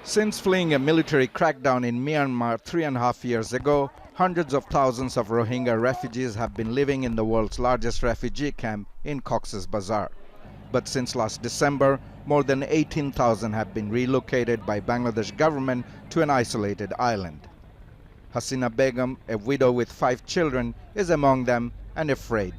Since fleeing a military crackdown in Myanmar 3.5 years ago, hundreds of thousands of Rohingya refugees have been living in the world's largest refugee camp in Cox's Bazar. But since last December, more than 18,000 have been relocated by Bangladesh government to an isolated island. Hasina Begum, a widow with 5 children, is among them and afraid.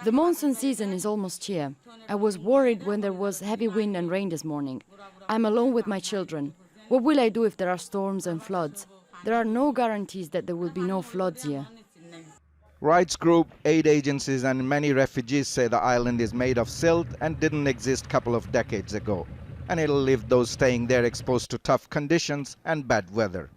The monsoon season is almost here. I was worried when there was heavy wind and rain this morning. I'm alone with my children. What will I do if there are storms and floods? There are no guarantees that there will be no floods here. Rights group, aid agencies and many refugees say the island is made of silt and didn't exist a couple of decades ago. And it'll leave those staying there exposed to tough conditions and bad weather.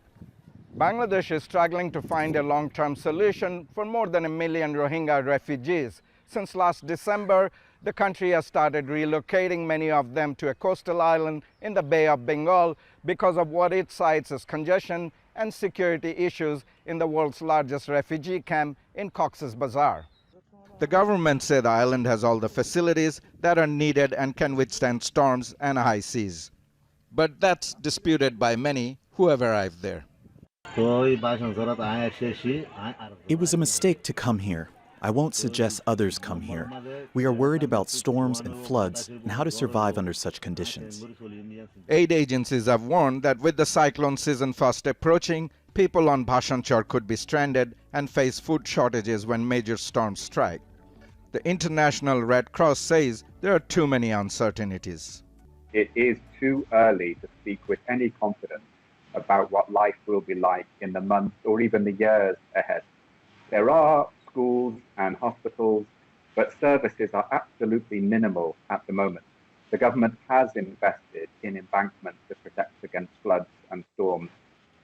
Bangladesh is struggling to find a long-term solution for more than 1 million Rohingya refugees. Since last December, the country has started relocating many of them to a coastal island in the Bay of Bengal because of what it cites as congestion and security issues in the world's largest refugee camp in Cox's Bazar. The government said the island has all the facilities that are needed and can withstand storms and high seas. But that's disputed by many who have arrived there. It was a mistake to come here. I won't suggest others come here. We are worried about storms and floods and how to survive under such conditions. Aid agencies have warned that with the cyclone season fast approaching, people on BHASHAN CHAR could be stranded and face food shortages when major storms strike. The International Red Cross says there are too many uncertainties. It is too early to speak with any confidence about what life will be like in the months or even the years ahead. There are schools and hospitals, but services are absolutely minimal at the moment. The government has invested in embankments to protect against floods and storms,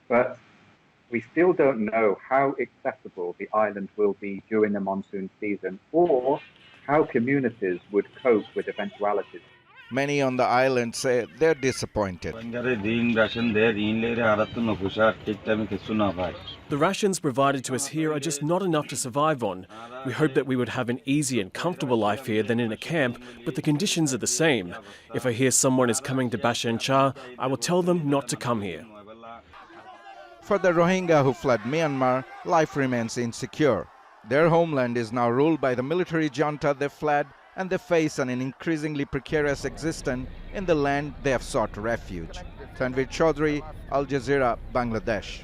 but we still don't know how accessible the island will be during the monsoon season or how communities would cope with eventualities. Many on the island say they're disappointed. The rations provided to us here are just not enough to survive on. We hope that we would have an easy and comfortable life here than in a camp, but the conditions are the same. If I hear someone is coming to BHASHAN CHAR, I will tell them not to come here. For the Rohingya who fled Myanmar, life remains insecure. Their homeland is now ruled by the military junta they fled, and they face an increasingly precarious existence in the land they have sought refuge. Tanvir Chaudhary, Al Jazeera, Bangladesh.